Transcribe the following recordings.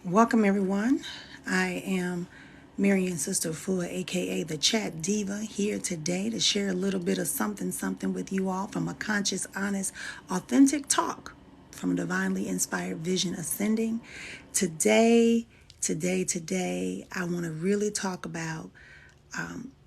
Welcome everyone. I am Marrian Sista Efua, aka the Chat Diva, here today to share a little bit of something with you all from a conscious, honest, authentic talk from a divinely inspired vision ascending. Today, I want to really talk about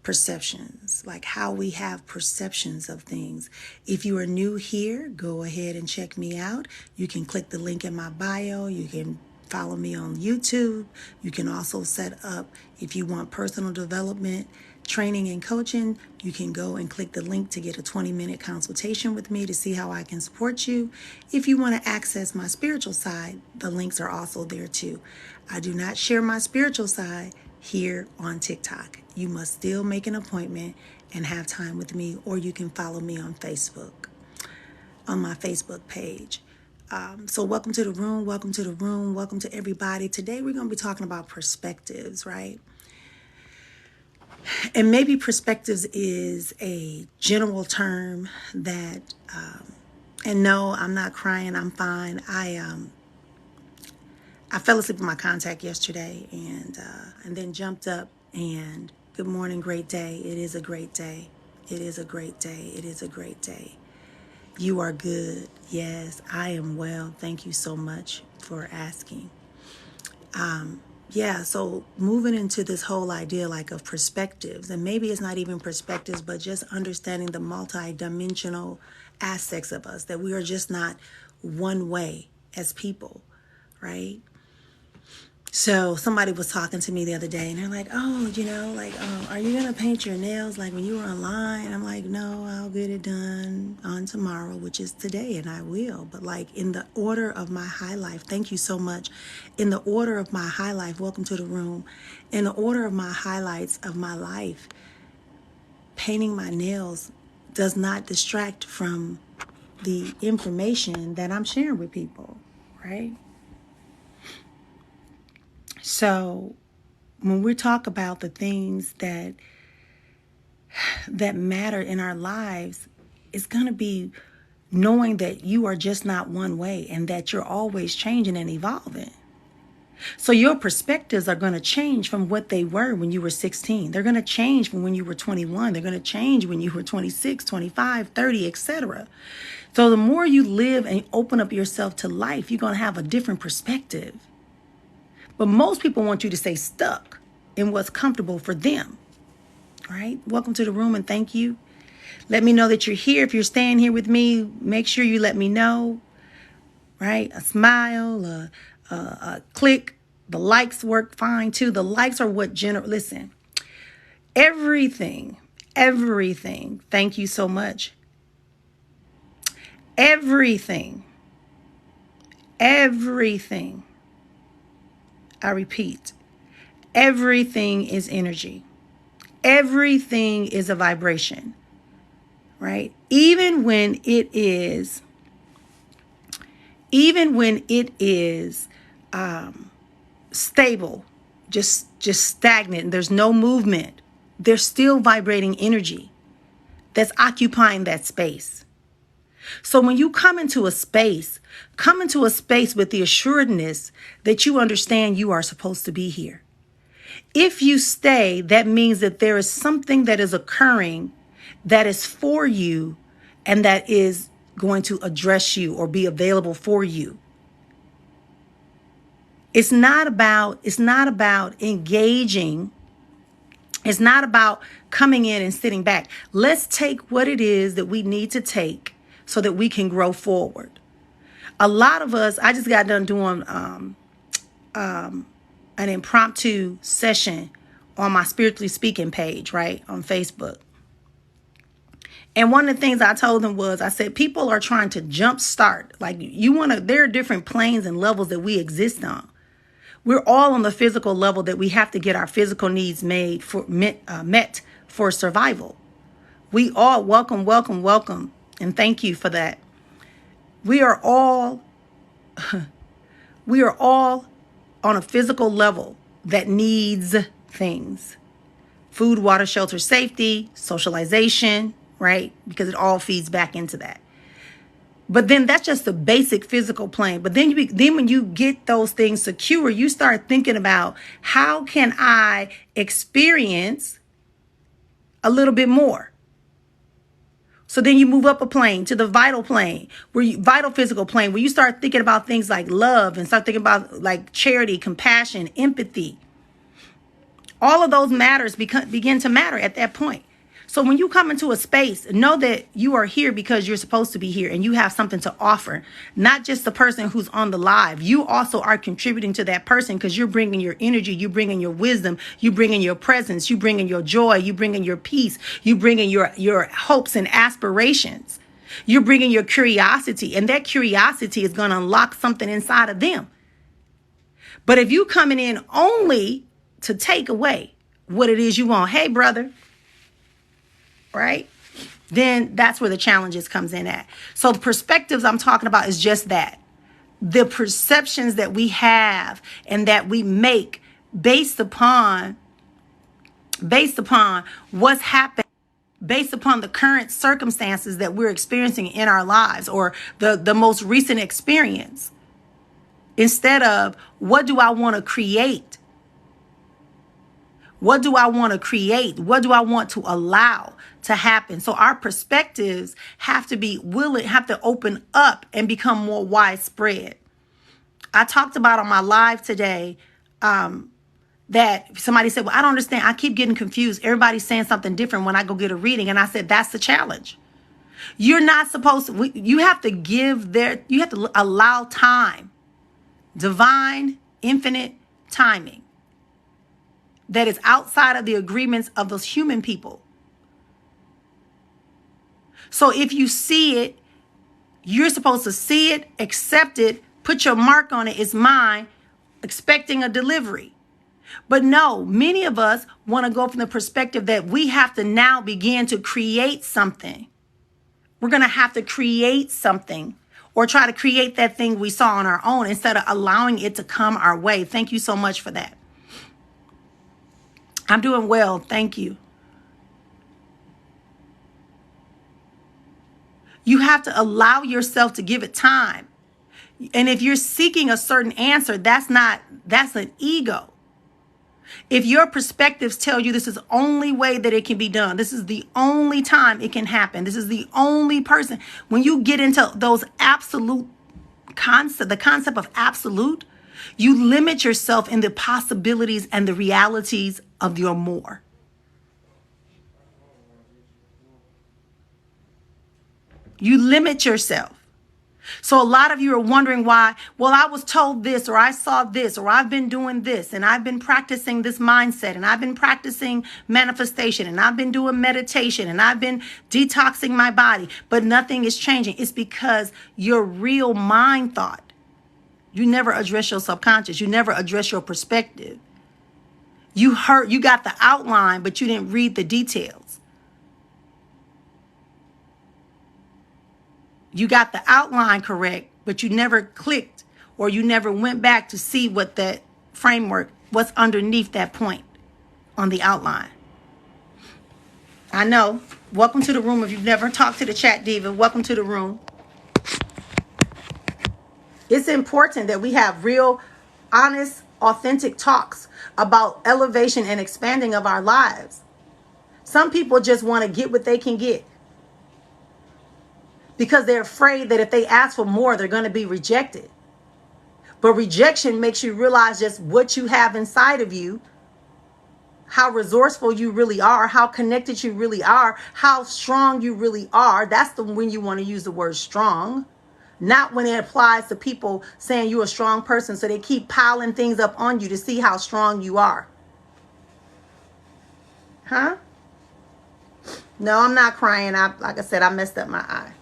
perceptions, like how we have perceptions of things. If you are new here, go ahead and check me out. You can click the link in my bio. You can follow me on YouTube. You can also set up, if you want personal development, training and coaching, you can go and click the link to get a 20-minute consultation with me to see how I can support you. If you want to access my spiritual side, the links are also there too. I do not share my spiritual side here on TikTok. You must still make an appointment and have time with me, or you can follow me on Facebook, on my Facebook page. So welcome to the room, welcome to everybody. Today we're going to be talking about perspectives, right? And maybe perspectives is a general term that, and no, I'm not crying, I'm fine. I fell asleep with my contact yesterday and then jumped up and good morning, great day. It is a great day. It is a great day. It is a great day. You are good. Yes, I am well. Thank you so much for asking. So moving into this whole idea like of perspectives, and maybe it's not even perspectives, but just understanding the multi-dimensional aspects of us, that we are just not one way as people, right? So somebody was talking to me the other day and they're like, are you going to paint your nails like when you were online? I'm like, no, I'll get it done on tomorrow, which is today, and I will. But like in the order of my high life, thank you so much. In the order of my high life, welcome to the room. In the order of my highlights of my life, painting my nails does not distract from the information that I'm sharing with people, right? So when we talk about the things that matter in our lives, it's going to be knowing that you are just not one way and that you're always changing and evolving. So your perspectives are going to change from what they were when you were 16. They're going to change from when you were 21. They're going to change when you were 26, 25, 30, etc. So the more you live and open up yourself to life, you're going to have a different perspective. But most people want you to stay stuck in what's comfortable for them, right? Welcome to the room and thank you. Let me know that you're here. If you're staying here with me, make sure you let me know, right? A smile, a click. The likes work fine too. The likes are what listen, everything. Thank you so much. Everything. I repeat, everything is energy. Everything is a vibration, right? Even when it is stable, just stagnant, and there's no movement, there's still vibrating energy that's occupying that space. So when you come into a space with the assuredness that you understand you are supposed to be here. If you stay, that means that there is something that is occurring that is for you and that is going to address you or be available for you. It's not about engaging. It's not about coming in and sitting back. Let's take what it is that we need to take so that we can grow forward. A lot of us, I just got done doing an impromptu session on my Spiritually Speaking page, right, on Facebook. And one of the things I told them was, I said, people are trying to jumpstart. Like there are different planes and levels that we exist on. We're all on the physical level that we have to get our physical needs met for survival. We all welcome. And thank you for that. We are all on a physical level that needs things. Food, water, shelter, safety, socialization, right? Because it all feeds back into that. But then that's just the basic physical plane. But then then when you get those things secure, you start thinking about, how can I experience a little bit more? So then you move up a plane to the vital plane, vital physical plane, where you start thinking about things like love, and start thinking about like charity, compassion, empathy. All of those matters begin to matter at that point. So when you come into a space, know that you are here because you're supposed to be here, and you have something to offer. Not just the person who's on the live. You also are contributing to that person, because you're bringing your energy, you bringing your wisdom, you bringing your presence, you bringing your joy, you bringing your peace, you bringing your hopes and aspirations. You're bringing your curiosity, and that curiosity is going to unlock something inside of them. But if you coming in only to take away what it is you want, hey brother, right? Then that's where the challenges comes in at. So the perspectives I'm talking about is just that. The perceptions that we have and that we make based upon what's happened, based upon the current circumstances that we're experiencing in our lives, or the most recent experience, instead of what do I want to create? What do I want to create? What do I want to allow to happen? So our perspectives have to be willing, have to open up and become more widespread. I talked about on my live today that somebody said, well, I don't understand. I keep getting confused. Everybody's saying something different when I go get a reading. And I said, that's the challenge. You're not supposed to, you have to you have to allow time, divine, infinite timing that is outside of the agreements of those human people. So if you see it, you're supposed to see it, accept it, put your mark on it, it's mine, expecting a delivery. But no, many of us want to go from the perspective that we have to now begin to create something. We're going to have to create something, or try to create that thing we saw on our own, instead of allowing it to come our way. Thank you so much for that. I'm doing well. Thank you. You have to allow yourself to give it time. And if you're seeking a certain answer, that's an ego. If your perspectives tell you this is the only way that it can be done, this is the only time it can happen, this is the only person, when you get into those absolute concept, the concept of absolute, you limit yourself in the possibilities and the realities of your more. You limit yourself. So a lot of you are wondering why, well, I was told this, or I saw this, or I've been doing this, and I've been practicing this mindset, and I've been practicing manifestation, and I've been doing meditation, and I've been detoxing my body, but nothing is changing. It's because your real mind thought. You never address your subconscious. You never address your perspective. You got the outline, but you didn't read the details. You got the outline correct, but you never clicked, or you never went back to see what that framework, what's underneath that point on the outline. I know. Welcome to the room. If you've never talked to the chat diva, welcome to the room. It's important that we have real, honest, authentic talks about elevation and expanding of our lives. Some people just want to get what they can get, because they're afraid that if they ask for more, they're going to be rejected. But rejection makes you realize just what you have inside of you, how resourceful you really are, how connected you really are, how strong you really are. That's when you want to use the word strong, not when it applies to people saying you're a strong person, so they keep piling things up on you to see how strong you are. Huh? No, I'm not crying. Like I said, I messed up my eye.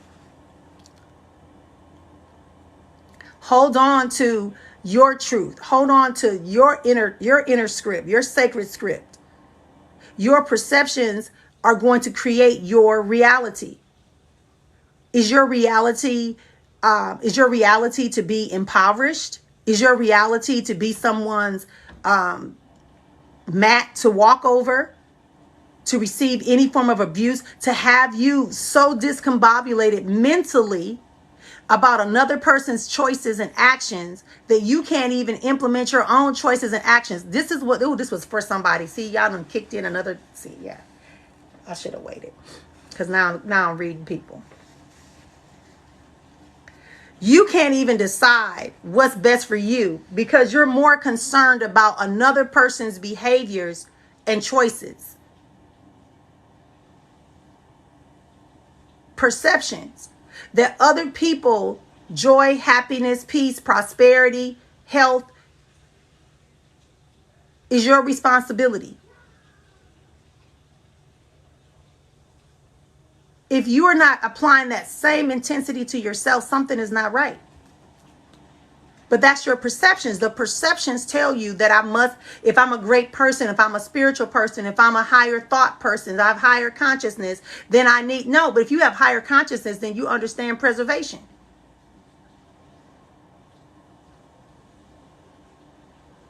Hold on to your truth. Hold on to your inner script, your sacred script. Your perceptions are going to create your reality. Is your reality to be impoverished? Is your reality to be someone's mat to walk over, to receive any form of abuse, to have you so discombobulated mentally about another person's choices and actions that you can't even implement your own choices and actions. This is what, this was for somebody. See, y'all done kicked in another, see, yeah. I should have waited. Because now I'm reading people. You can't even decide what's best for you because you're more concerned about another person's behaviors and choices. Perceptions that other people, joy, happiness, peace, prosperity, health is your responsibility. If you are not applying that same intensity to yourself, something is not right. But that's your perceptions. The perceptions tell you that I must, if I'm a great person, if I'm a spiritual person, if I'm a higher thought person, I have higher consciousness, then I need, no, but if you have higher consciousness, then you understand preservation.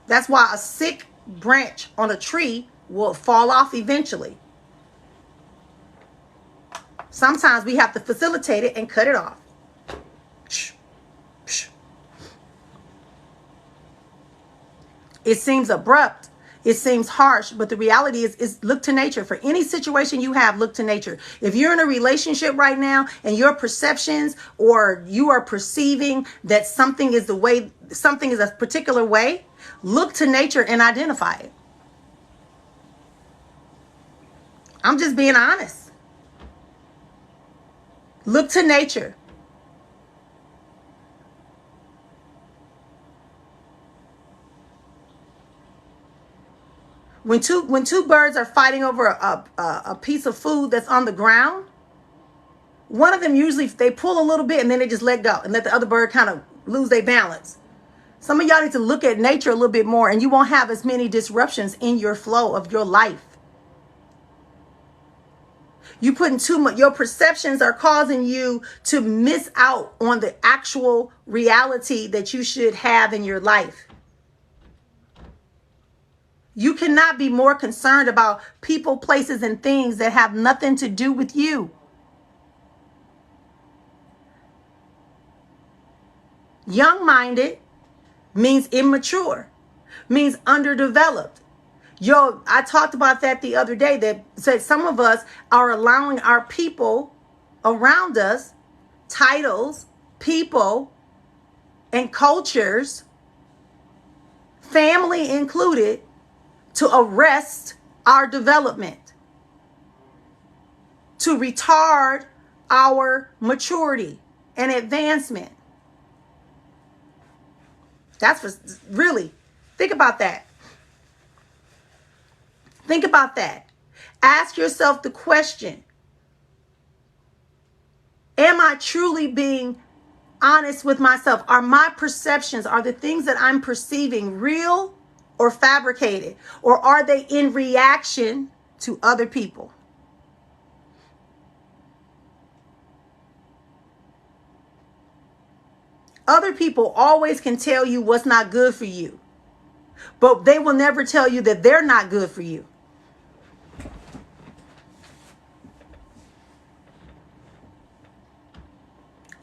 That's why a sick branch on a tree will fall off eventually. Sometimes we have to facilitate it and cut it off. It seems abrupt. It seems harsh, but the reality is look to nature. For any situation you have, look to nature. If you're in a relationship right now and your perceptions or you are perceiving that something is a particular way, look to nature and identify it. I'm just being honest. Look to nature. When two birds are fighting over a piece of food that's on the ground, one of them usually, they pull a little bit and then they just let go and let the other bird kind of lose their balance. Some of y'all need to look at nature a little bit more and you won't have as many disruptions in your flow of your life. You putting too much, your perceptions are causing you to miss out on the actual reality that you should have in your life. You cannot be more concerned about people, places, and things that have nothing to do with you. Young-minded means immature, means underdeveloped. I talked about that the other day, that said some of us are allowing our people around us, titles, people, and cultures, family included, to arrest our development, to retard our maturity and advancement. That's really, think about that. Think about that. Ask yourself the question, am I truly being honest with myself? Are my perceptions, are the things that I'm perceiving real or fabricated? Or are they in reaction to other people? Other people always can tell you what's not good for you, but they will never tell you that they're not good for you.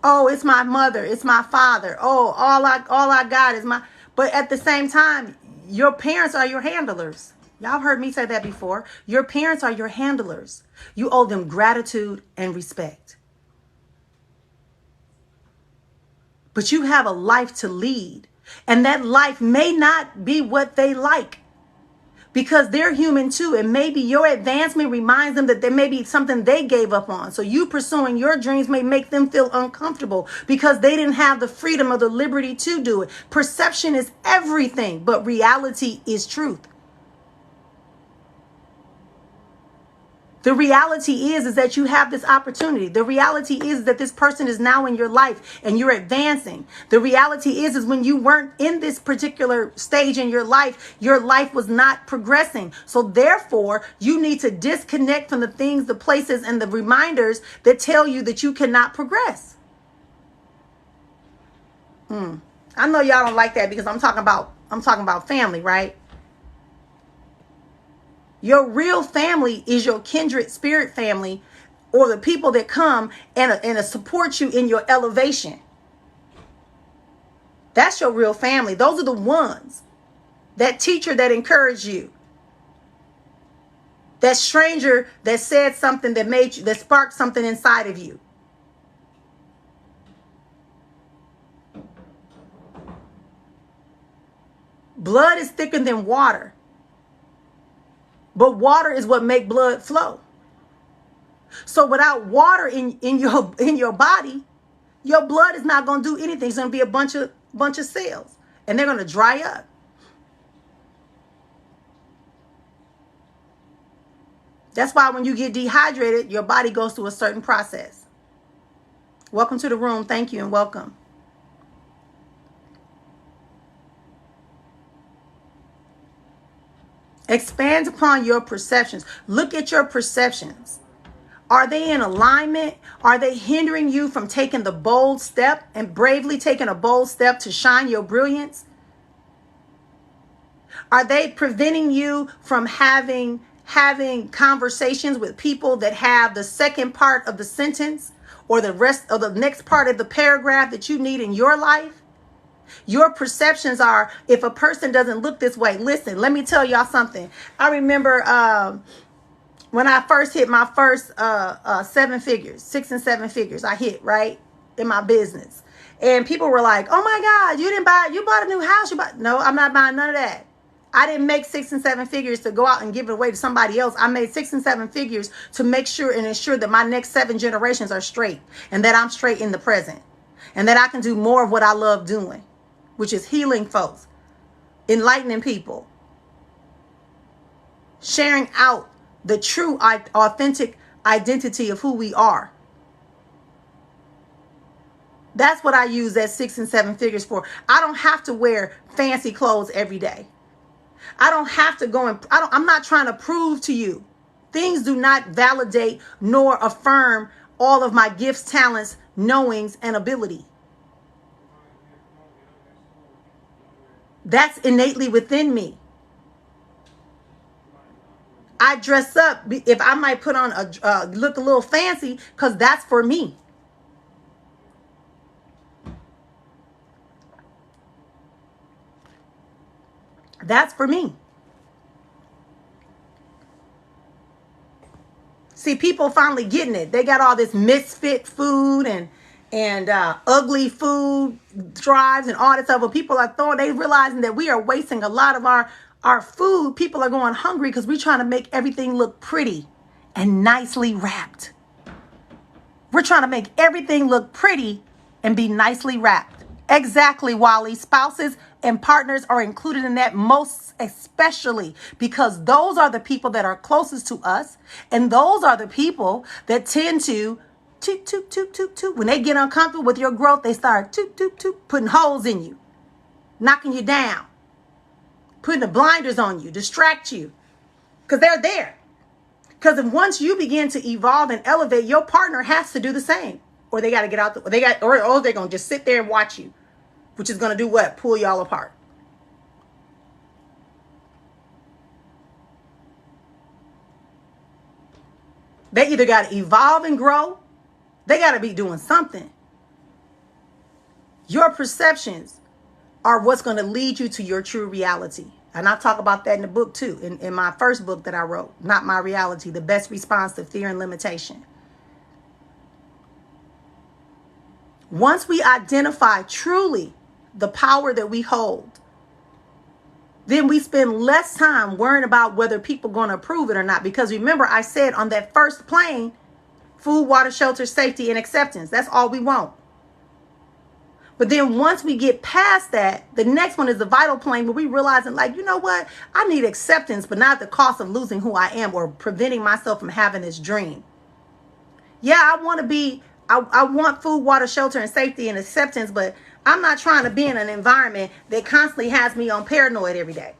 Oh, it's my mother, it's my father. Oh, all I got is my, but at the same time, your parents are your handlers. Y'all heard me say that before. Your parents are your handlers. You owe them gratitude and respect. But you have a life to lead, and that life may not be what they like, because they're human too. And maybe your advancement reminds them that there may be something they gave up on. So you pursuing your dreams may make them feel uncomfortable because they didn't have the freedom or the liberty to do it. Perception is everything, but reality is truth. The reality is that you have this opportunity. The reality is that this person is now in your life and you're advancing. The reality is when you weren't in this particular stage in your life was not progressing. So therefore, you need to disconnect from the things, the places, and the reminders that tell you that you cannot progress. I know y'all don't like that because I'm talking about family, right? Your real family is your kindred spirit family, or the people that come and support you in your elevation. That's your real family. Those are the ones. That teacher that encouraged you. That stranger that said something that made you, that sparked something inside of you. Blood is thicker than water. But water is what makes blood flow. So without water in your body, your blood is not going to do anything. It's going to be a bunch of cells, and they're going to dry up. That's why when you get dehydrated, your body goes through a certain process. Welcome to the room. Thank you and welcome. Expand upon your perceptions. Look at your perceptions. Are they in alignment? Are they hindering you from taking the bold step and bravely taking a bold step to shine your brilliance? Are they preventing you from having conversations with people that have the second part of the sentence or the rest of the next part of the paragraph that you need in your life? Your perceptions are, if a person doesn't look this way, listen, let me tell y'all something. I remember when I first hit my first 7 figures, 6 and 7 figures, I hit right in my business. And people were like, oh my God, you bought a new house. No, I'm not buying none of that. I didn't make 6 and 7 figures to go out and give it away to somebody else. I made 6 and 7 figures to make sure and ensure that my next 7 generations are straight and that I'm straight in the present and that I can do more of what I love doing, which is healing folks, enlightening people, sharing out the true authentic identity of who we are. That's what I use that 6 and 7 figures for. I don't have to wear fancy clothes every day. I don't have to go and I'm not trying to prove to you. Things do not validate nor affirm all of my gifts, talents, knowings, and ability. That's innately within me. I dress up if I might put on look a little fancy because that's for me. That's for me. See, people finally getting it. They got all this misfit food and ugly food drives and all this stuff. But people are they realizing that we are wasting a lot of our food. People are going hungry because we're trying to make everything look pretty and nicely wrapped. We're trying to make everything look pretty and be nicely wrapped. Exactly, Wally. Spouses and partners are included in that, most especially because those are the people that are closest to us. And those are the people that tend to toot, toot, toot, toot, toot. When they get uncomfortable with your growth, they start toot, toot, toot, putting holes in you, knocking you down, putting the blinders on you, distract you, because they're there. Because once you begin to evolve and elevate, your partner has to do the same, or they got to get out. Or they're gonna just sit there and watch you, which is gonna do what? Pull y'all apart. They either got to evolve and grow. They got to be doing something. Your perceptions are what's going to lead you to your true reality. And I talk about that in the book too, in my first book that I wrote, Not My Reality, The Best Response to Fear and Limitation. Once we identify truly the power that we hold, then we spend less time worrying about whether people are going to approve it or not. Because remember, I said on that first plane, food, water, shelter, safety, and acceptance. That's all we want. But then once we get past that, the next one is the vital plane where we realizing, like, you know what? I need acceptance, but not at the cost of losing who I am or preventing myself from having this dream. Yeah, I want food, water, shelter, and safety and acceptance, but I'm not trying to be in an environment that constantly has me on paranoid every day.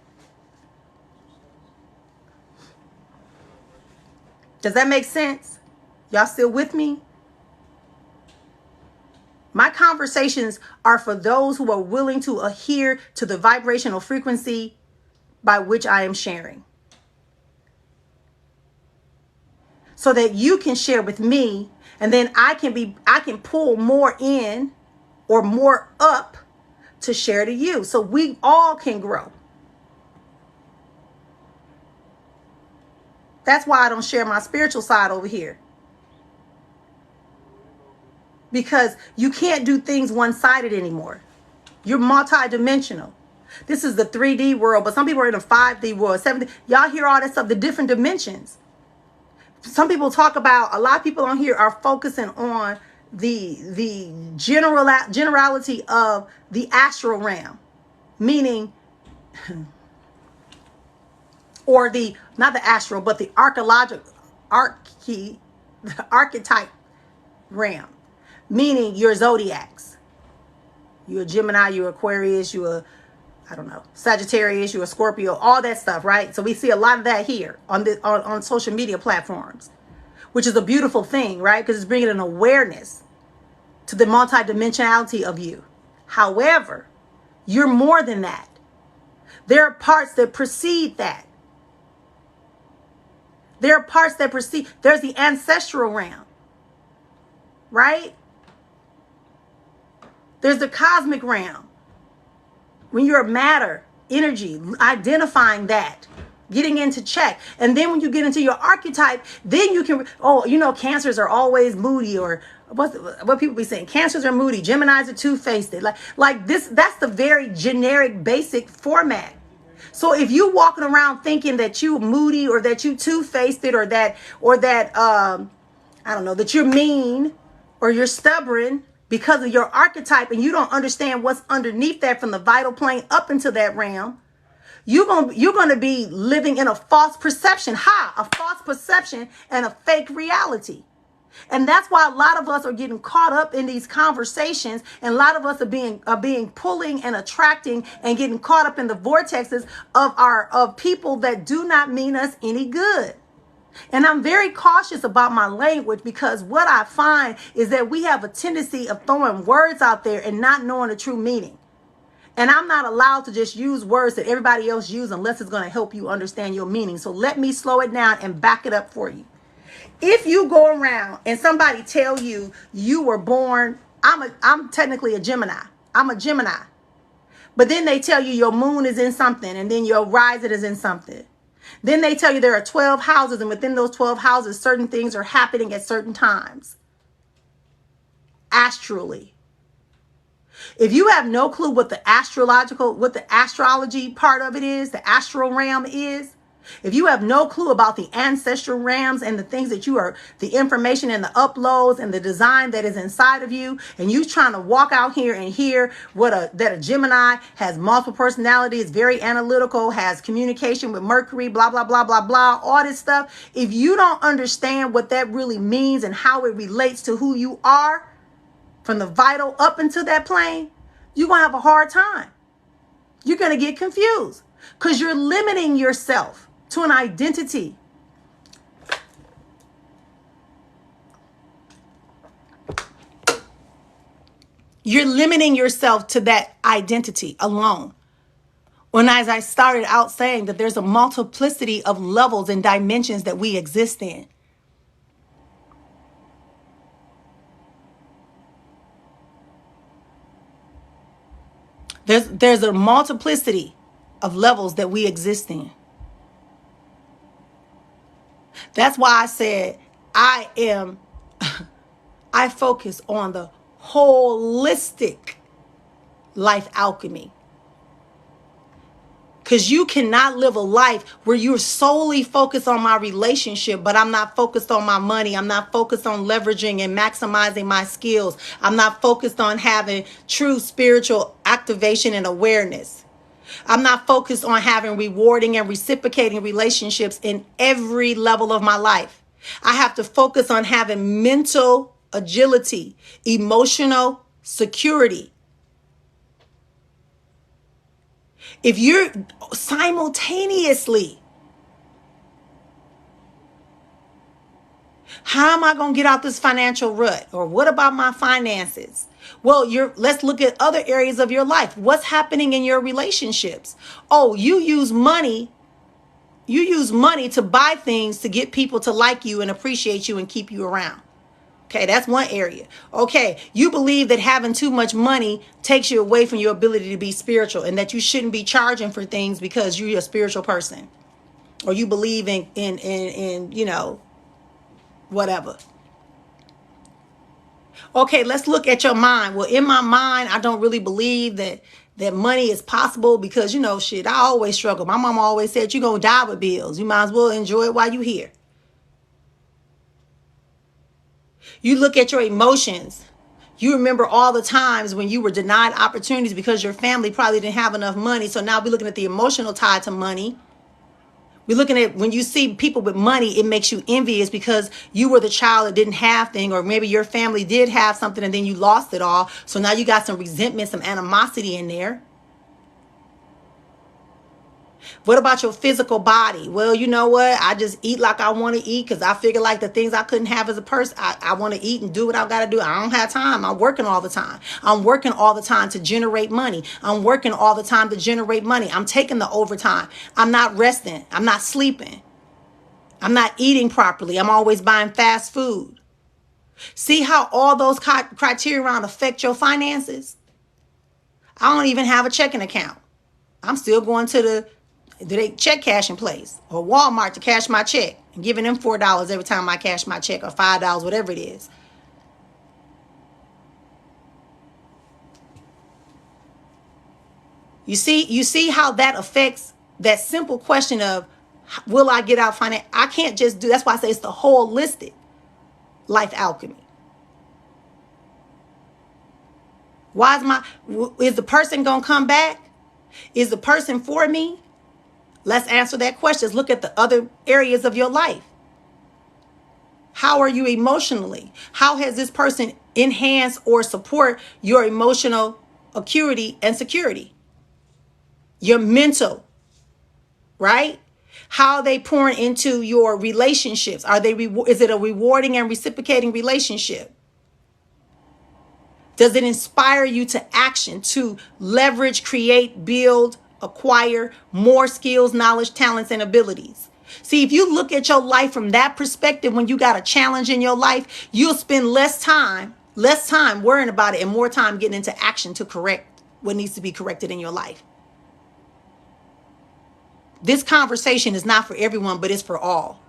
Does that make sense? Y'all still with me? My conversations are for those who are willing to adhere to the vibrational frequency by which I am sharing. So that you can share with me, and then I can pull more in or more up to share to you so we all can grow. That's why I don't share my spiritual side over here. Because you can't do things one-sided anymore. You're multi-dimensional. This is the 3D world, but some people are in a 5D world, 7D. Y'all hear all that stuff, the different dimensions. Some people talk about, a lot of people on here are focusing on the generality of the astral realm, meaning, or the, not the astral, but the the archetype realm, meaning your zodiacs. You're a Gemini, you're Aquarius, you're I don't know, Sagittarius, you're a Scorpio, all that stuff, right? So we see a lot of that here on social media platforms, which is a beautiful thing, right? Because it's bringing an awareness to the multidimensionality of you. However, you're more than that. There are parts that precede that. There are parts that precede. There's the ancestral realm, right? There's the cosmic realm. When you're matter, energy, identifying that, getting into check. And then when you get into your archetype, then you can, Cancers are always moody, or what people be saying. Cancers are moody. Geminis are two-faced. Like this, that's the very generic, basic format. So if you walking around thinking that you moody, or that you two-faced, that you're mean, or you're stubborn, because of your archetype, and you don't understand what's underneath that from the vital plane up into that realm, you're going to be living in a false perception. A false perception and a fake reality. And that's why a lot of us are getting caught up in these conversations, and a lot of us are being pulling and attracting and getting caught up in the vortexes of people that do not mean us any good. And I'm very cautious about my language, because what I find is that we have a tendency of throwing words out there and not knowing the true meaning. And I'm not allowed to just use words that everybody else uses unless it's going to help you understand your meaning. So let me slow it down and back it up for you. If you go around and somebody tell you you were born, I'm technically a Gemini. I'm a Gemini. But then they tell you your moon is in something, and then your rising is in something. Then they tell you there are 12 houses, and within those 12 houses, certain things are happening at certain times. Astrally. If you have no clue what the astrology part of it is, the astral realm is, if you have no clue about the ancestral realms and the things that the information and the uploads and the design that is inside of you, and you trying to walk out here and hear that a Gemini has multiple personalities, very analytical, has communication with Mercury, blah, blah, blah, blah, blah, all this stuff. If you don't understand what that really means and how it relates to who you are from the vital up into that plane, you're going to have a hard time. You're going to get confused because you're limiting yourself to an identity. You're limiting yourself to that identity alone. When, as I started out saying, that there's a multiplicity of levels and dimensions that we exist in. There's a multiplicity of levels that we exist in. That's why I said I focus on the holistic life alchemy. Because you cannot live a life where you're solely focused on my relationship, but I'm not focused on my money. I'm not focused on leveraging and maximizing my skills. I'm not focused on having true spiritual activation and awareness. I'm not focused on having rewarding and reciprocating relationships in every level of my life. I have to focus on having mental agility, emotional security. If you're simultaneously, how am I going to get out this financial rut? Or what about my finances? Well, let's look at other areas of your life. What's happening in your relationships? Oh, you use money to buy things to get people to like you and appreciate you and keep you around. Okay, that's one area. Okay, you believe that having too much money takes you away from your ability to be spiritual, and that you shouldn't be charging for things because you're a spiritual person, or you believe in whatever. Okay, let's look at your mind. Well, in my mind, I don't really believe that money is possible because, shit, I always struggle. My mama always said, you're going to die with bills. You might as well enjoy it while you're here. You look at your emotions. You remember all the times when you were denied opportunities because your family probably didn't have enough money. So now we're looking at the emotional tie to money. We're looking at when you see people with money, it makes you envious because you were the child that didn't have things, or maybe your family did have something and then you lost it all. So now you got some resentment, some animosity in there. What about your physical body? Well, you know what? I just eat like I want to eat because I figure like the things I couldn't have as a person, I want to eat and do what I got to do. I don't have time. I'm working all the time. I'm working all the time to generate money. I'm working all the time to generate money. I'm taking the overtime. I'm not resting. I'm not sleeping. I'm not eating properly. I'm always buying fast food. See how all those criteria around affect your finances? I don't even have a checking account. I'm still going to the check cashing place or Walmart to cash my check and giving them $4 every time I cash my check, or $5, whatever it is. You see how that affects that simple question of, will I get out finance? I can't just do, that's why I say it's the holistic life alchemy. Is the person going to come back? Is the person for me? Let's answer that question. Let's look at the other areas of your life. How are you emotionally? How has this person enhanced or support your emotional acuity and security? Your mental, right? How are they pouring into your relationships? Is it a rewarding and reciprocating relationship? Does it inspire you to action, to leverage, create, build, acquire more skills, knowledge, talents, and abilities? See, if you look at your life from that perspective, when you got a challenge in your life, you'll spend less time worrying about it and more time getting into action to correct what needs to be corrected in your life. This conversation is not for everyone, but it's for all.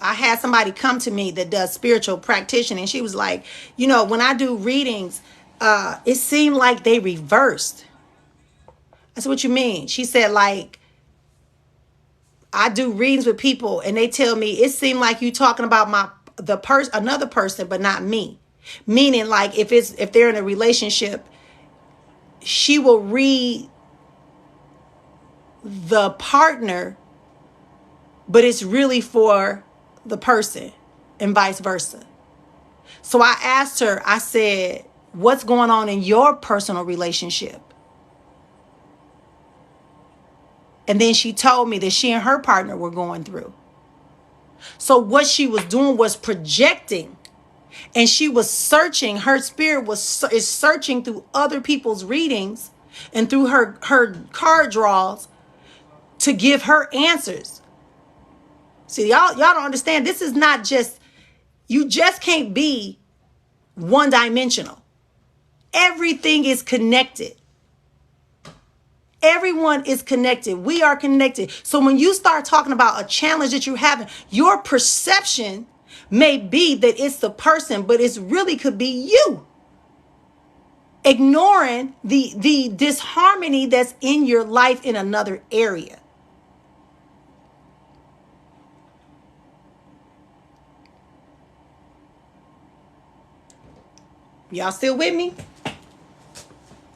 I had somebody come to me that does spiritual practitioner, and she was like, when I do readings, it seemed like they reversed. I said, what you mean? She said, like, I do readings with people and they tell me it seemed like you talking about another person, but not me. Meaning, like, if they're in a relationship, she will read the partner, but it's really for the person, and vice versa. So I asked her, I said, what's going on in your personal relationship? And then she told me that she and her partner were going through. So what she was doing was projecting, and she was searching. Her spirit is searching through other people's readings and through her card draws to give her answers. See, y'all don't understand. This is not just, you just can't be one dimensional. Everything is connected. Everyone is connected. We are connected. So when you start talking about a challenge that you're having, your perception may be that it's the person, but it really could be you. Ignoring the disharmony that's in your life in another area. Y'all still with me?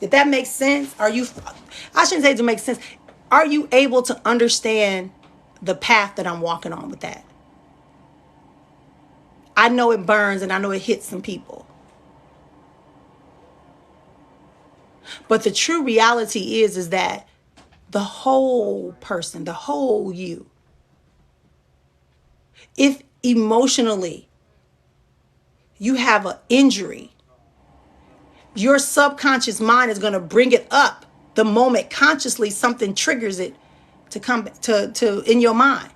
Did that make sense? I shouldn't say it make sense. Are you able to understand the path that I'm walking on with that? I know it burns and I know it hits some people. But the true reality is that the whole person, the whole you, if emotionally you have an injury, your subconscious mind is going to bring it up the moment consciously something triggers it to come to in your mind.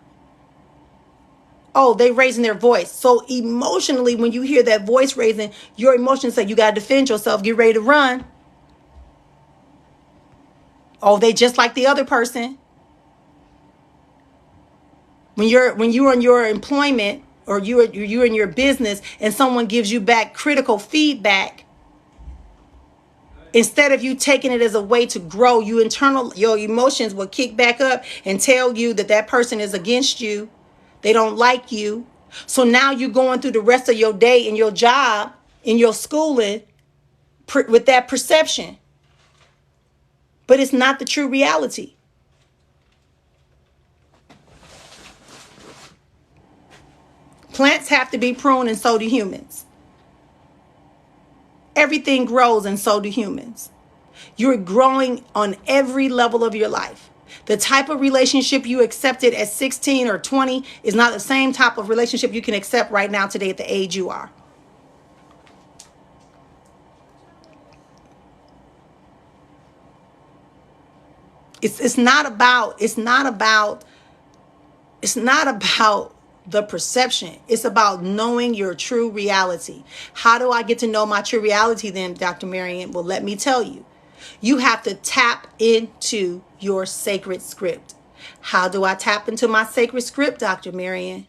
Oh, they raising their voice. So emotionally, when you hear that voice raising, your emotions say you got to defend yourself, get ready to run. Oh, they just like the other person. When you're in your employment, or you're in your business, and someone gives you back critical feedback, instead of you taking it as a way to grow, your emotions will kick back up and tell you that person is against you. They don't like you. So now you're going through the rest of your day in your job, in your schooling, with that perception. But it's not the true reality. Plants have to be pruned, and so do humans. Everything grows, and so do humans. You're growing on every level of your life. The type of relationship you accepted at 16 or 20 is not the same type of relationship you can accept right now today at the age you are. It's not about the perception. It's about knowing your true reality. How do I get to know my true reality then, Dr. Marrian? Well, let me tell you. You have to tap into your sacred script. How do I tap into my sacred script, Dr. Marrian?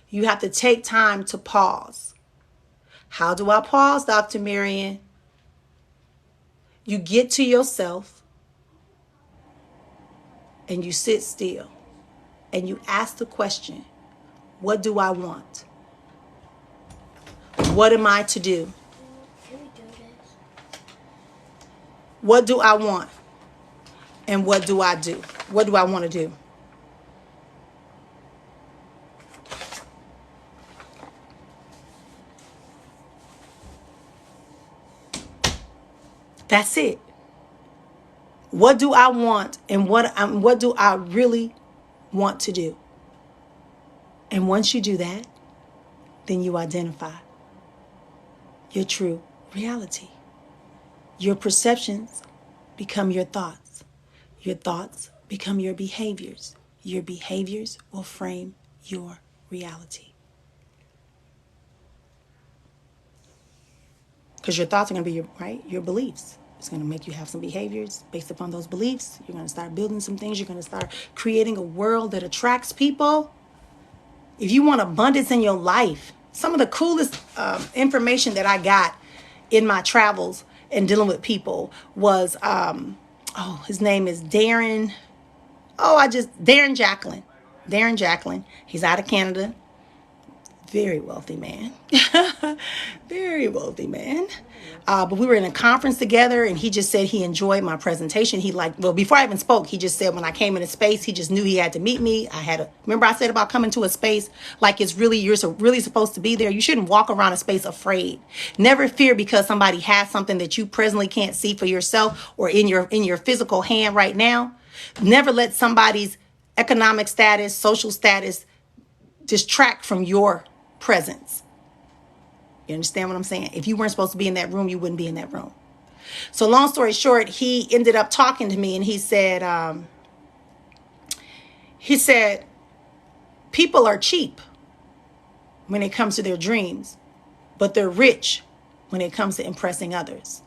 You have to take time to pause. How do I pause, Dr. Marrian? You get to yourself and you sit still and you ask the question, what do I want? What am I to do? What do I want? And what do I do? What do I want to do? That's it. What do I want, and what do I really want to do? And once you do that, then you identify your true reality. Your perceptions become your thoughts. Your thoughts become your behaviors. Your behaviors will frame your reality. Because your thoughts are going to be your beliefs. It's going to make you have some behaviors based upon those beliefs. You're going to start building some things. You're going to start creating a world that attracts people. If you want abundance in your life, some of the coolest information that I got in my travels and dealing with people was, his name is Darren. Darren Jacqueline. Darren Jacqueline. He's out of Canada. Very wealthy man. Very wealthy man. But we were in a conference together, and he just said he enjoyed my presentation. Before I even spoke, he just said when I came into space, he just knew he had to meet me. Remember I said about coming to a space like you're really supposed to be there. You shouldn't walk around a space afraid. Never fear because somebody has something that you presently can't see for yourself or in your physical hand right now. Never let somebody's economic status, social status distract from your presence. You understand what I'm saying? If you weren't supposed to be in that room, you wouldn't be in that room. So long story short, he ended up talking to me, and he said, people are cheap when it comes to their dreams, but they're rich when it comes to impressing others.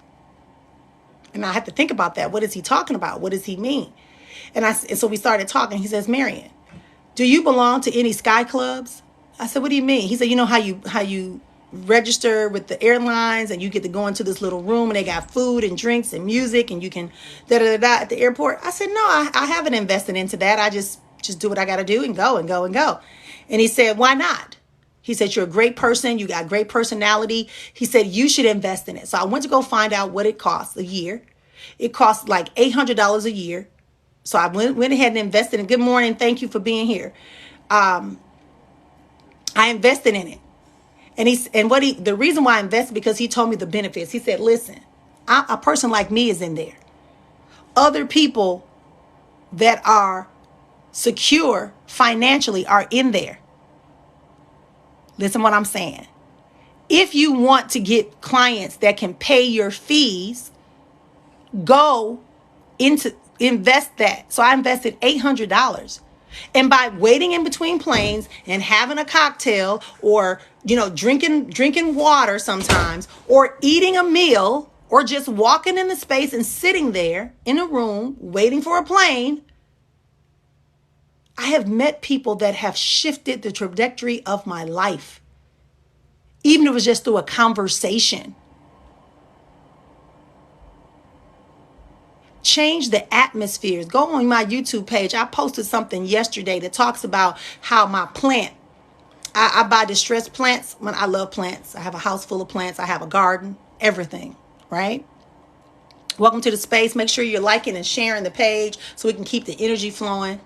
And I had to think about that. What is he talking about? What does he mean? And so we started talking. He says, Marrian, do you belong to any sky clubs? I said, what do you mean? He said, you know how you register with the airlines and you get to go into this little room and they got food and drinks and music and you can at the airport? I said, no, I haven't invested into that. I just do what I got to do and go and go and go. And he said, why not? He said, you're a great person. You got great personality. He said, you should invest in it. So I went to go find out what it costs a year. It costs like $800 a year. So I went ahead and invested in. Good morning. Thank you for being here. I invested in it. And the reason why I invested, because he told me the benefits. He said, listen, a person like me is in there. Other people that are secure financially are in there. Listen what I'm saying. If you want to get clients that can pay your fees, go invest that. So I invested $800. And by waiting in between planes and having a cocktail, or, drinking water sometimes, or eating a meal, or just walking in the space and sitting there in a room waiting for a plane, I have met people that have shifted the trajectory of my life. Even if it was just through a conversation. Change the atmospheres. Go on my YouTube page. I posted something yesterday that talks about how my plant, I buy distressed plants. When I love plants. I have a house full of plants. I have a garden, everything, right? Welcome to the space. Make sure you're liking and sharing the page so we can keep the energy flowing.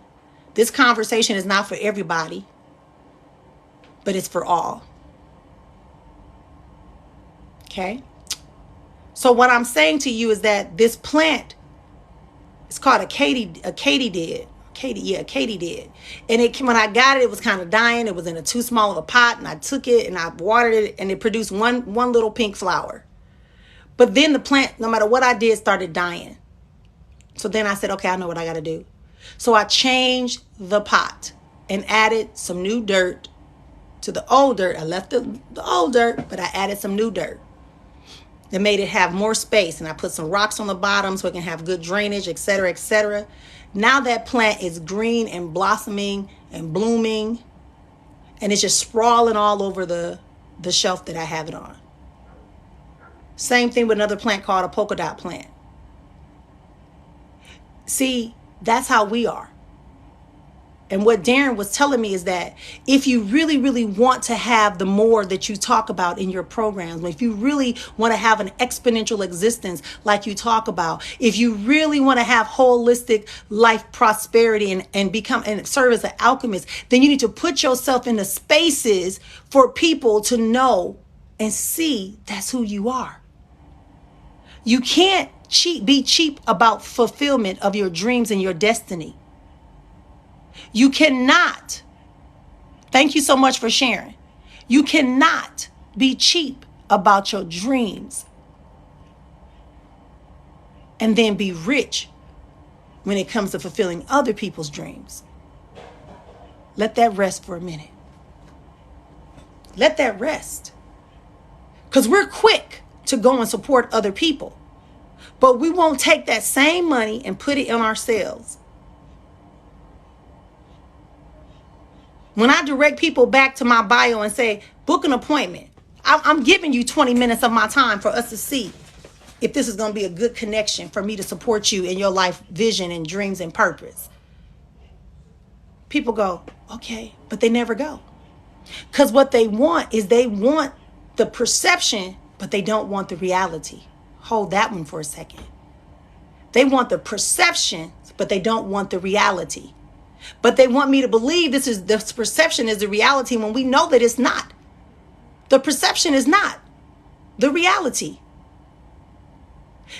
This conversation is not for everybody, but it's for all. Okay? So what I'm saying to you is that this plant, it's called a katydid. And when I got it, it was kind of dying. It was in a too small of a pot, and I took it and I watered it, and it produced one little pink flower. But then the plant, no matter what I did, started dying. So then I said, okay, I know what I got to do. So I changed the pot and added some new dirt to the old dirt. I left the old dirt, but I added some new dirt. That made it have more space, and I put some rocks on the bottom so it can have good drainage, etc., etc. Now that plant is green and blossoming and blooming, and it's just sprawling all over the shelf that I have it on. Same thing with another plant called a polka dot plant. See, that's how we are. And what Darren was telling me is that if you really, really want to have the more that you talk about in your programs, if you really want to have an exponential existence like you talk about, if you really want to have holistic life prosperity and become and serve as an alchemist, then you need to put yourself in the spaces for people to know and see that's who you are. You can't be cheap about fulfillment of your dreams and your destiny. You cannot. Thank you so much for sharing. You cannot be cheap about your dreams and then be rich when it comes to fulfilling other people's dreams. Let that rest for a minute. Let that rest. Because we're quick to go and support other people, but we won't take that same money and put it on ourselves. When I direct people back to my bio and say, book an appointment, I'm giving you 20 minutes of my time for us to see if this is going to be a good connection for me to support you in your life vision and dreams and purpose. People go, okay, but they never go. Because what they want is they want the perception, but they don't want the reality. Hold that one for a second. They want the perception, but they don't want the reality. But they want me to believe this perception is the reality when we know that it's not. The perception is not the reality.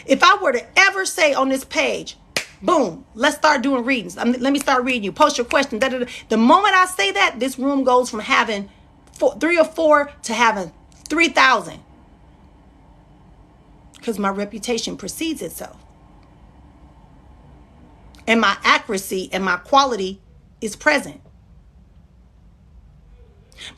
If I were to ever say on this page, boom, let's start doing readings. Let me start reading you. Post your question. Da, da, da. The moment I say that, this room goes from having 3 or 4 to having 3,000. Because my reputation precedes itself. And my accuracy and my quality is present.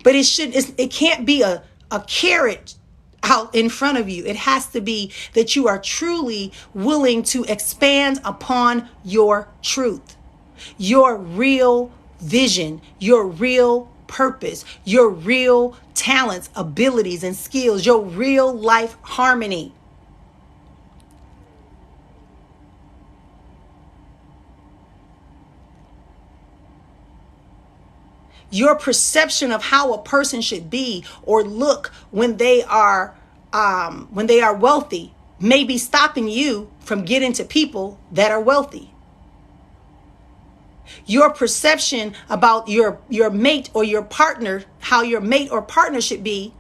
But it can't be a carrot out in front of you. It has to be that you are truly willing to expand upon your truth, your real vision, your real purpose, your real talents, abilities, and skills, your real life harmony. Your perception of how a person should be or look when they are wealthy may be stopping you from getting to people that are wealthy. Your perception about your mate or your partner, how your mate or partner should be,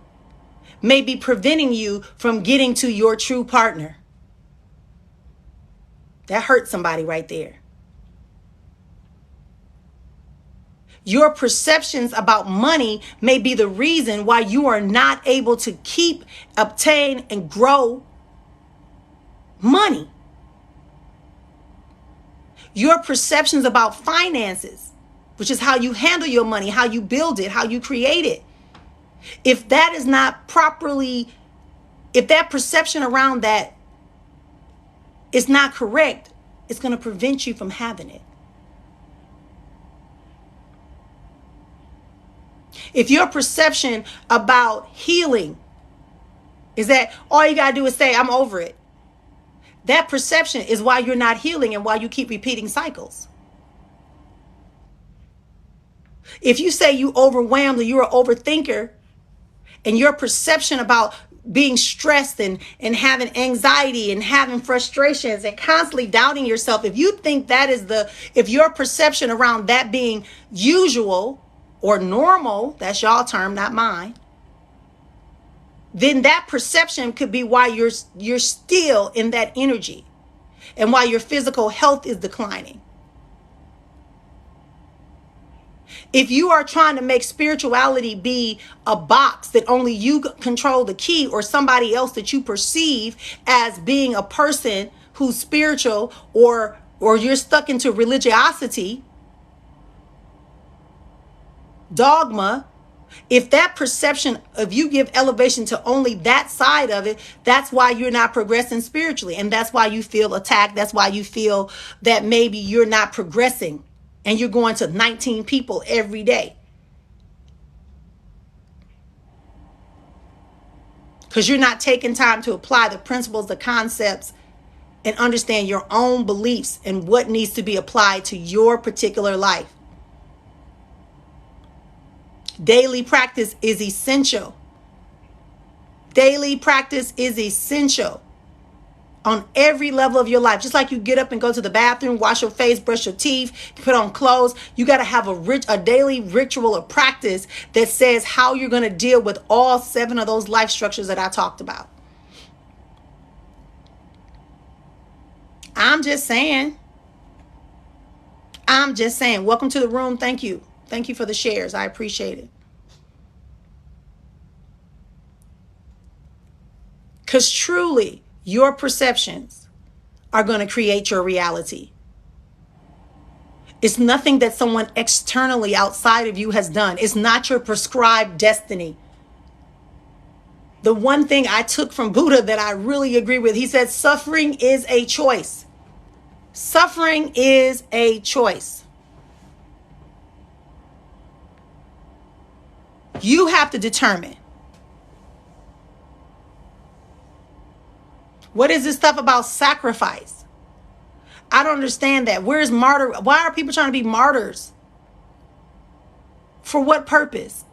may be preventing you from getting to your true partner. That hurt somebody right there. Your perceptions about money may be the reason why you are not able to keep, obtain, and grow money. Your perceptions about finances, which is how you handle your money, how you build it, how you create it. If that is not properly, if that perception around that is not correct, it's going to prevent you from having it. If your perception about healing is that all you got to do is say, I'm over it, that perception is why you're not healing and why you keep repeating cycles. If you say you overwhelmed or you're an overthinker, and your perception about being stressed and having anxiety and having frustrations and constantly doubting yourself, if you think that is if your perception around that being usual or normal, that's y'all term, not mine, then that perception could be why you're still in that energy and why your physical health is declining. If you are trying to make spirituality be a box that only you control the key, or somebody else that you perceive as being a person who's spiritual, or you're stuck into religiosity, dogma, if that perception of you give elevation to only that side of it, that's why you're not progressing spiritually. And that's why you feel attacked. That's why you feel that maybe you're not progressing. And you're going to 19 people every day. Because you're not taking time to apply the principles, the concepts, and understand your own beliefs and what needs to be applied to your particular life. Daily practice is essential. Daily practice is essential. On every level of your life. Just like you get up and go to the bathroom, wash your face, brush your teeth, put on clothes, you got to have a daily ritual or practice that says how you're going to deal with all 7 of those life structures that I talked about. I'm just saying. Welcome to the room. Thank you. Thank you for the shares. I appreciate it. Because truly, your perceptions are going to create your reality. It's nothing that someone externally outside of you has done. It's not your prescribed destiny. The one thing I took from Buddha that I really agree with, he said, suffering is a choice. Suffering is a choice. You have to determine. What is this stuff about sacrifice? I don't understand that. Where's martyr? Why are people trying to be martyrs? For what purpose?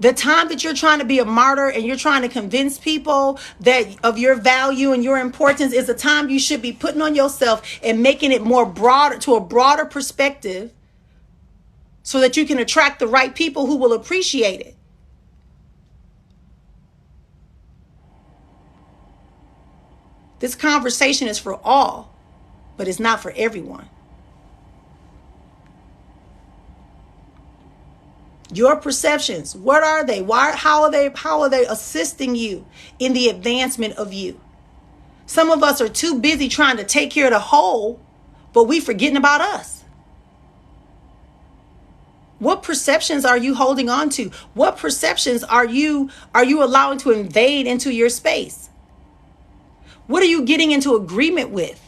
The time that you're trying to be a martyr and you're trying to convince people that of your value and your importance is the time you should be putting on yourself and making it more broader, to a broader perspective, so that you can attract the right people who will appreciate it. This conversation is for all, but it's not for everyone. Your perceptions, what are they? How are they assisting you in the advancement of you? Some of us are too busy trying to take care of the whole, but we forgetting about us. What perceptions are you holding on to? What perceptions are you allowing to invade into your space? What are you getting into agreement with?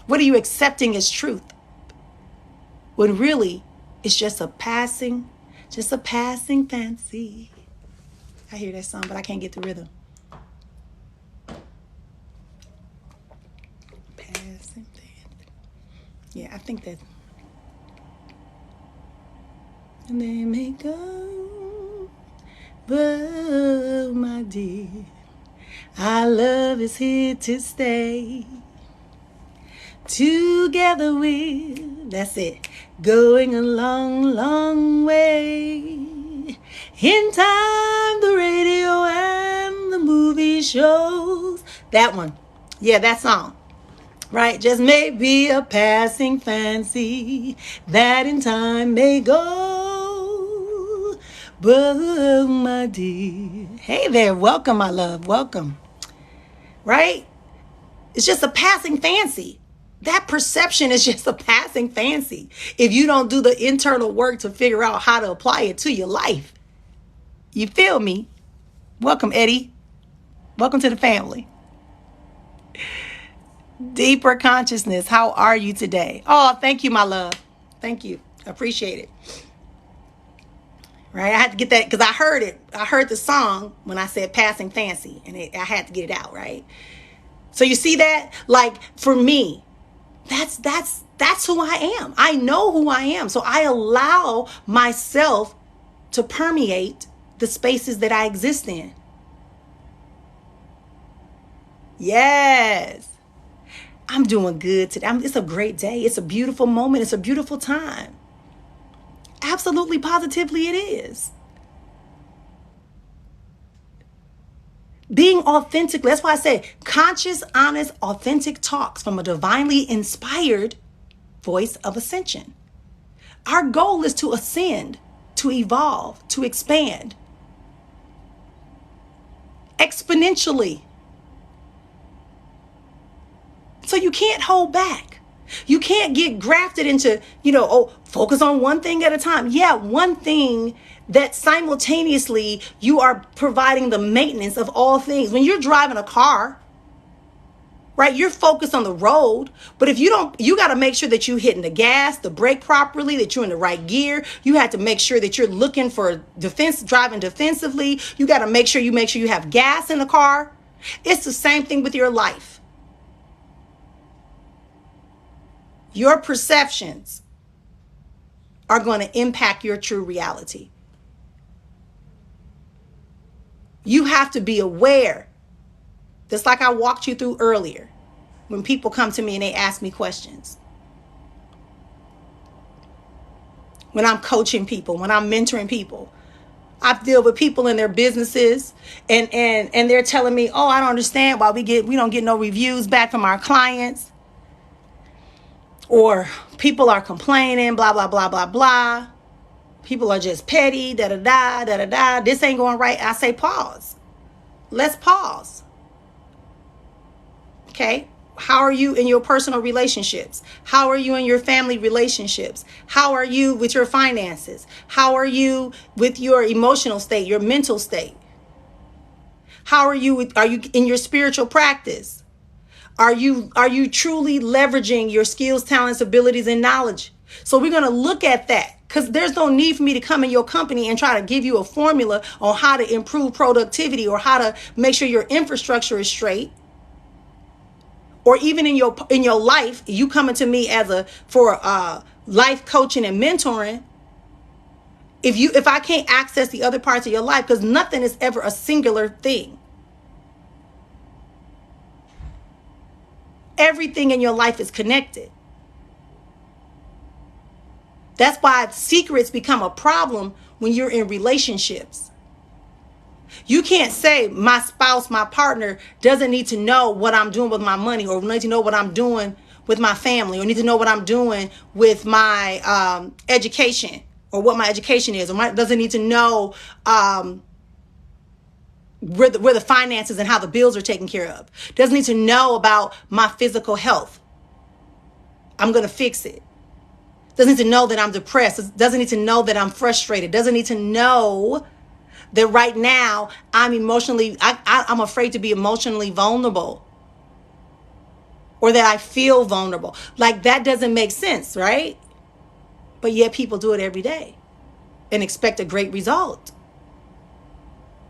What are you accepting as truth? When really, it's just a passing fancy. I hear that song, but I can't get the rhythm. Passing fancy. Yeah, I think that. And they may go, but my dear, our love is here to stay. Together that's it, going a long, long way. In time, the radio and the movie shows. That one. Yeah, that song. Right? Just may be a passing fancy that in time may go. But my dear. Hey there. Welcome, my love. Welcome. Right? It's just a passing fancy. That perception is just a passing fancy if you don't do the internal work to figure out how to apply it to your life. You feel me? Welcome, Eddie. Welcome to the family. Deeper consciousness. How are you today? Oh, thank you, my love. Thank you. Appreciate it. Right? I had to get that because I heard it. I heard the song when I said passing fancy, and I had to get it out, right? So you see that? Like, for me, that's who I am. I know who I am. So I allow myself to permeate the spaces that I exist in. Yes. I'm doing good today. It's a great day. It's a beautiful moment. It's a beautiful time. Absolutely, positively it is. Being authentic. That's why I say conscious, honest, authentic talks from a divinely inspired voice of ascension. Our goal is to ascend, to evolve, to expand exponentially. So you can't hold back. You can't get grafted into, focus on one thing at a time. Yeah, one thing that simultaneously you are providing the maintenance of all things. When you're driving a car, right, you're focused on the road. But if you got to make sure that you're hitting the gas, the brake properly, that you're in the right gear. You have to make sure that you're looking for driving defensively. You got to make sure you have gas in the car. It's the same thing with your life. Your perceptions are going to impact your true reality. You have to be aware. Just like I walked you through earlier, when people come to me and they ask me questions. When I'm coaching people, when I'm mentoring people, I deal with people in their businesses and they're telling me, oh, I don't understand why we don't get no reviews back from our clients. Or people are complaining, blah, blah, blah, blah, blah. People are just petty, da-da-da, da-da-da. This ain't going right. I say pause. Let's pause. Okay? How are you in your personal relationships? How are you in your family relationships? How are you with your finances? How are you with your emotional state, your mental state? How are you in your spiritual practice? Are you truly leveraging your skills, talents, abilities, and knowledge? So we're going to look at that, because there's no need for me to come in your company and try to give you a formula on how to improve productivity or how to make sure your infrastructure is straight. Or even in your life, you coming to me for life coaching and mentoring. If I can't access the other parts of your life, because nothing is ever a singular thing. Everything in your life is connected. That's why secrets become a problem when you're in relationships. You can't say my spouse, my partner doesn't need to know what I'm doing with my money, or need to know what I'm doing with my family, or need to know what I'm doing with my education, or what my education is, or doesn't need to know where the finances and how the bills are taken care of. Doesn't need to know about my physical health. I'm going to fix it. Doesn't need to know that I'm depressed. Doesn't need to know that I'm frustrated. Doesn't need to know that right now I'm I'm afraid to be emotionally vulnerable, or that I feel vulnerable. Like, that doesn't make sense, right? But yet people do it every day and expect a great result.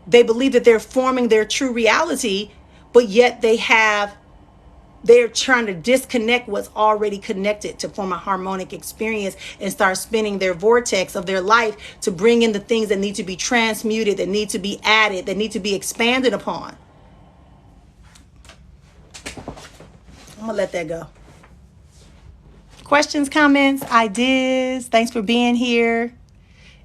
They believe that they're forming their true reality, but yet they're trying to disconnect what's already connected to form a harmonic experience and start spinning their vortex of their life to bring in the things that need to be transmuted, that need to be added, that need to be expanded upon. I'm going to let that go. Questions, comments, ideas? Thanks for being here.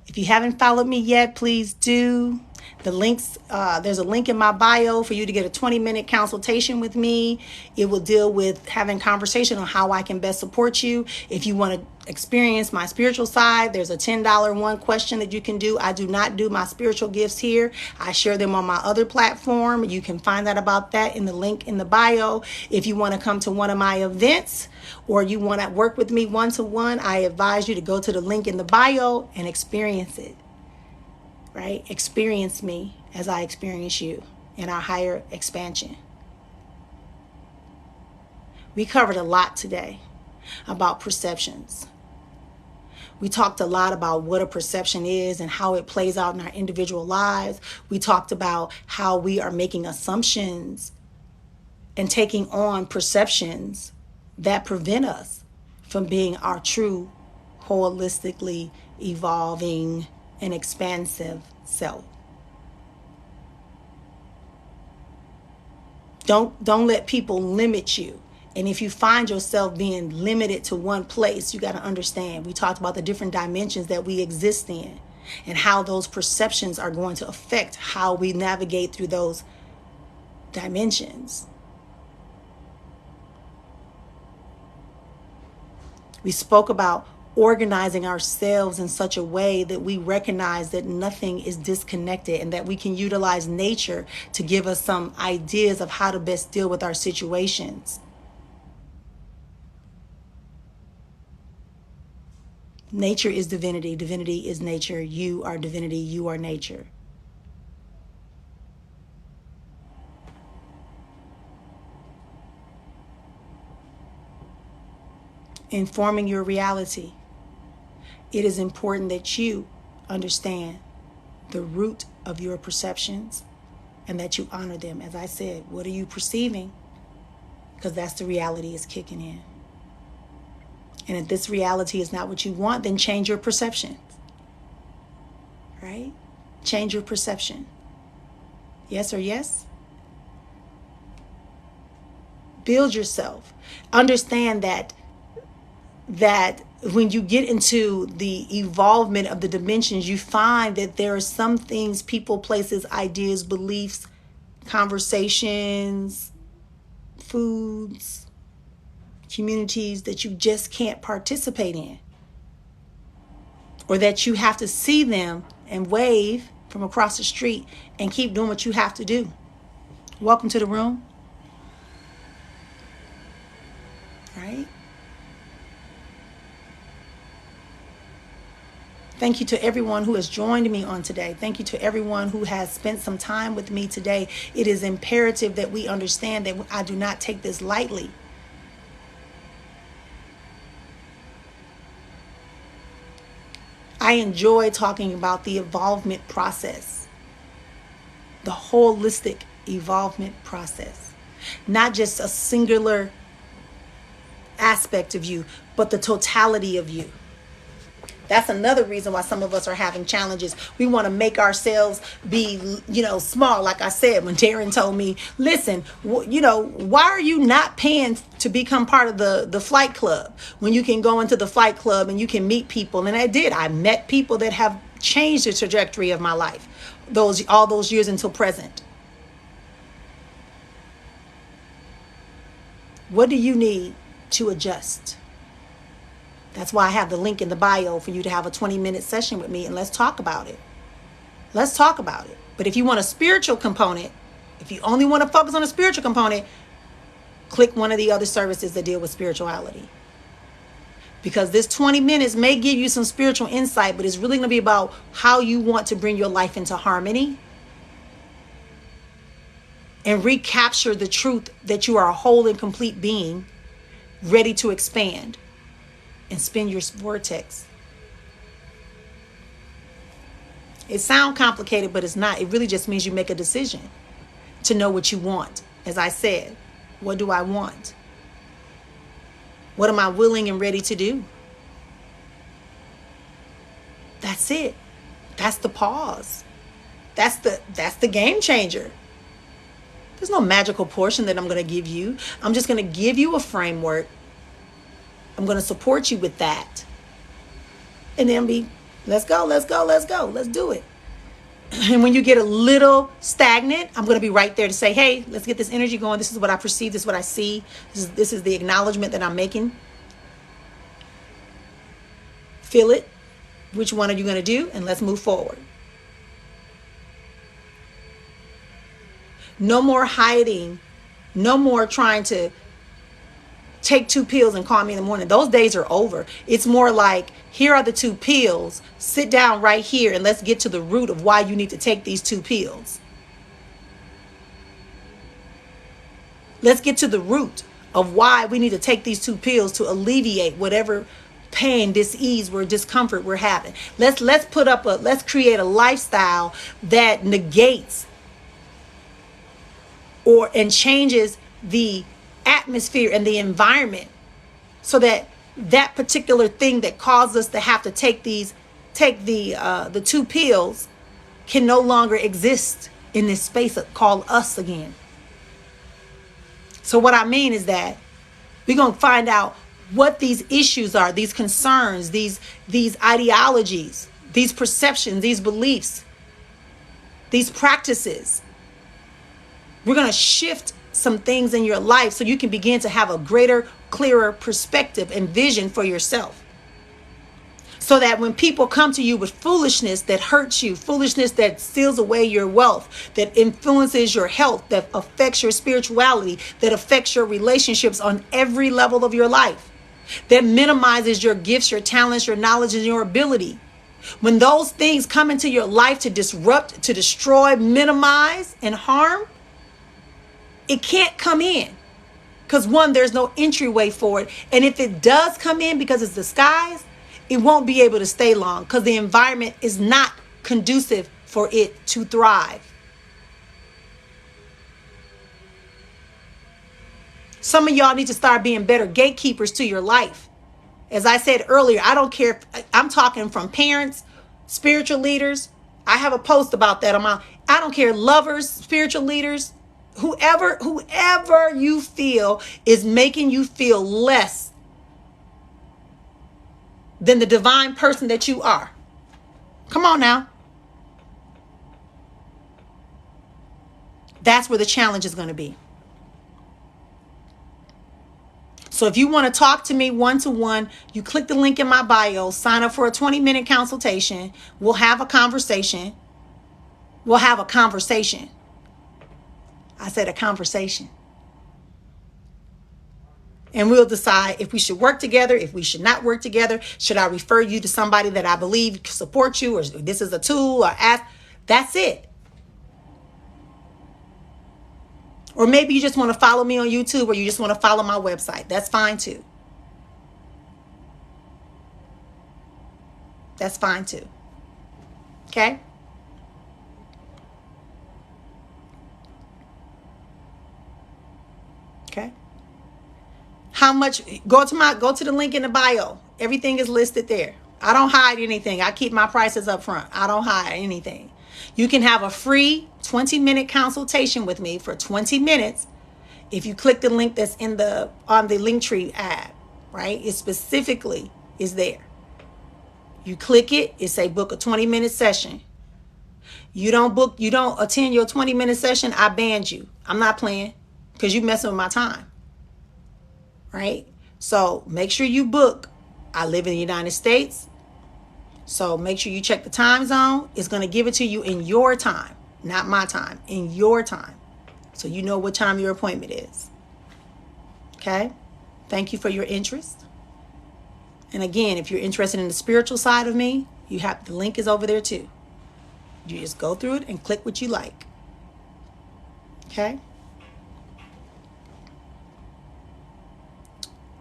If you haven't followed me yet, please do. There's a link in my bio for you to get a 20-minute consultation with me. It will deal with having conversation on how I can best support you. If you want to experience my spiritual side, there's a $10 one question that you can do. I do not do my spiritual gifts here. I share them on my other platform. You can find out about that in the link in the bio. If you want to come to one of my events or you want to work with me one-to-one, I advise you to go to the link in the bio and experience it. Right? Experience me as I experience you in our higher expansion. We covered a lot today about perceptions. We talked a lot about what a perception is and how it plays out in our individual lives. We talked about how we are making assumptions and taking on perceptions that prevent us from being our true, holistically evolving and expansive self. Don't let people limit you. And if you find yourself being limited to one place, you got to understand. We talked about the different dimensions that we exist in and how those perceptions are going to affect how we navigate through those dimensions. We spoke about organizing ourselves in such a way that we recognize that nothing is disconnected and that we can utilize nature to give us some ideas of how to best deal with our situations. Nature is divinity. Divinity is nature. You are divinity. You are nature. Informing your reality. It is important that you understand the root of your perceptions and that you honor them. As I said, what are you perceiving? Because that's the reality is kicking in. And if this reality is not what you want, then change your perception. Right? Change your perception. Yes or yes? Build yourself. Understand that when you get into the evolvement of the dimensions, you find that there are some things, people, places, ideas, beliefs, conversations, foods, communities that you just can't participate in, or that you have to see them and wave from across the street and keep doing what you have to do. Welcome to the room. Right? Thank you to everyone who has joined me on today. Thank you to everyone who has spent some time with me today. It is imperative that we understand that I do not take this lightly. I enjoy talking about the evolvement process, the holistic evolvement process, not just a singular aspect of you, but the totality of you. That's another reason why some of us are having challenges. We want to make ourselves be, small. Like I said, when Darren told me, listen, why are you not paying to become part of the flight club when you can go into the flight club and you can meet people? And I did. I met people that have changed the trajectory of my life, all those years until present. What do you need to adjust? That's why I have the link in the bio for you to have a 20-minute session with me and let's talk about it. Let's talk about it. But if you want a spiritual component, if you only want to focus on a spiritual component, click one of the other services that deal with spirituality. Because this 20 minutes may give you some spiritual insight, but it's really going to be about how you want to bring your life into harmony and recapture the truth that you are a whole and complete being ready to expand and spin your vortex. It sounds complicated, but it's not. It really just means you make a decision to know what you want. As I said, what do I want? What am I willing and ready to do? That's it. That's the pause. That's the game changer. There's no magical portion that I'm going to give you. I'm just going to give you a framework. I'm going to support you with that. And then let's go. Let's do it. And when you get a little stagnant, I'm going to be right there to say, hey, let's get this energy going. This is what I perceive. This is what I see. This is the acknowledgement that I'm making. Feel it. Which one are you going to do? And let's move forward. No more hiding. No more trying to take 2 pills and call me in the morning. Those days are over. It's more like, here are the 2 pills. Sit down right here and let's get to the root of why you need to take these 2 pills. Let's get to the root of why we need to take these 2 pills to alleviate whatever pain, dis-ease, or discomfort we're having. Let's create a lifestyle that negates and changes the atmosphere and the environment, so that that particular thing that caused us to have to take the 2 pills can no longer exist in this space called us again. So what I mean is that we're going to find out what these issues are, these concerns, these ideologies, these perceptions, these beliefs, these practices. We're going to shift some things in your life so you can begin to have a greater, clearer perspective and vision for yourself. So that when people come to you with foolishness that hurts you, foolishness that steals away your wealth, that influences your health, that affects your spirituality, that affects your relationships on every level of your life, that minimizes your gifts, your talents, your knowledge, and your ability. When those things come into your life to disrupt, to destroy, minimize, and harm, it can't come in. Because 1, there's no entryway for it. And if it does come in because it's disguised, it won't be able to stay long, because the environment is not conducive for it to thrive. Some of y'all need to start being better gatekeepers to your life. As I said earlier, I don't care if I'm talking from parents, spiritual leaders. I have a post about that on I don't care, lovers, spiritual leaders, whoever you feel is making you feel less than the divine person that you are. Come on now. That's where the challenge is going to be. So if you want to talk to me one-to-one, you click the link in my bio, sign up for a 20-minute consultation. We'll have a conversation. I said a conversation. And we'll decide if we should work together, if we should not work together. Should I refer you to somebody that I believe can support you, or this is a tool, or ask? That's it. Or maybe you just want to follow me on YouTube, or you just want to follow my website. That's fine too. That's fine too. Okay? Okay? How much? Go to the link in the bio. Everything is listed there. I don't hide anything. I keep my prices up front. I don't hide anything. You can have a free 20-minute consultation with me for 20 minutes if you click the link that's on the Linktree ad, right? It specifically is there. You click it, it say book a 20-minute session. You don't attend your 20-minute session, I banned you. I'm not playing, because you messing with my time. Right? So make sure you book. I live in the United States. So make sure you check the time zone. It's going to give it to you in your time, not my time, in your time. So you know what time your appointment is. Okay? Thank you for your interest. And again, if you're interested in the spiritual side of me, the link is over there too. You just go through it and click what you like. Okay?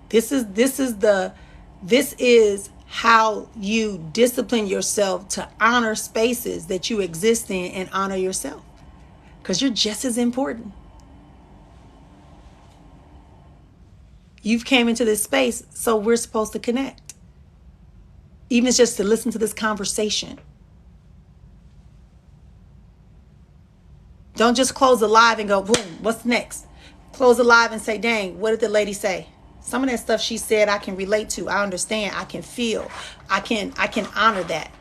This is how you discipline yourself to honor spaces that you exist in and honor yourself. Because you're just as important. You've came into this space, so we're supposed to connect. Even if it's just to listen to this conversation. Don't just close the live and go, boom, what's next? Close the live and say, dang, what did the lady say? Some of that stuff she said I can relate to. I understand. I can feel. I can honor that.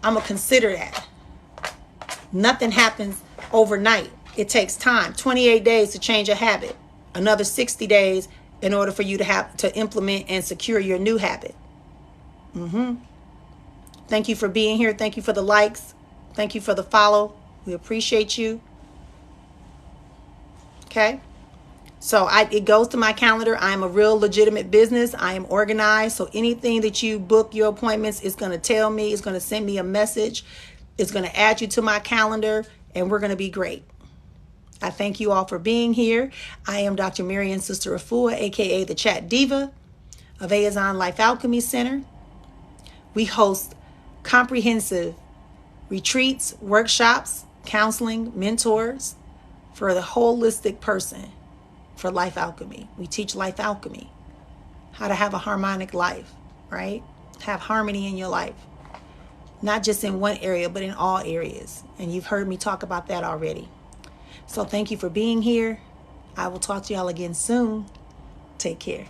I'm going to consider that. Nothing happens overnight. It takes time. 28 days to change a habit. Another 60 days in order for you to implement and secure your new habit. Thank you for being here. Thank you for the likes. Thank you for the follow. We appreciate you. Okay. So it goes to my calendar. I am a real legitimate business. I am organized. So anything that you book your appointments is going to tell me. It's going to send me a message. It's going to add you to my calendar. And we're going to be great. I thank you all for being here. I am Dr. Marrian Sista Efua, a.k.a. the Chat Diva of Azon Life Alchemy Center. We host comprehensive retreats, workshops, counseling, mentors for the holistic person for life alchemy. We teach life alchemy, how to have a harmonic life, right? Have harmony in your life, not just in one area, but in all areas. And you've heard me talk about that already. So thank you for being here. I will talk to y'all again soon. Take care.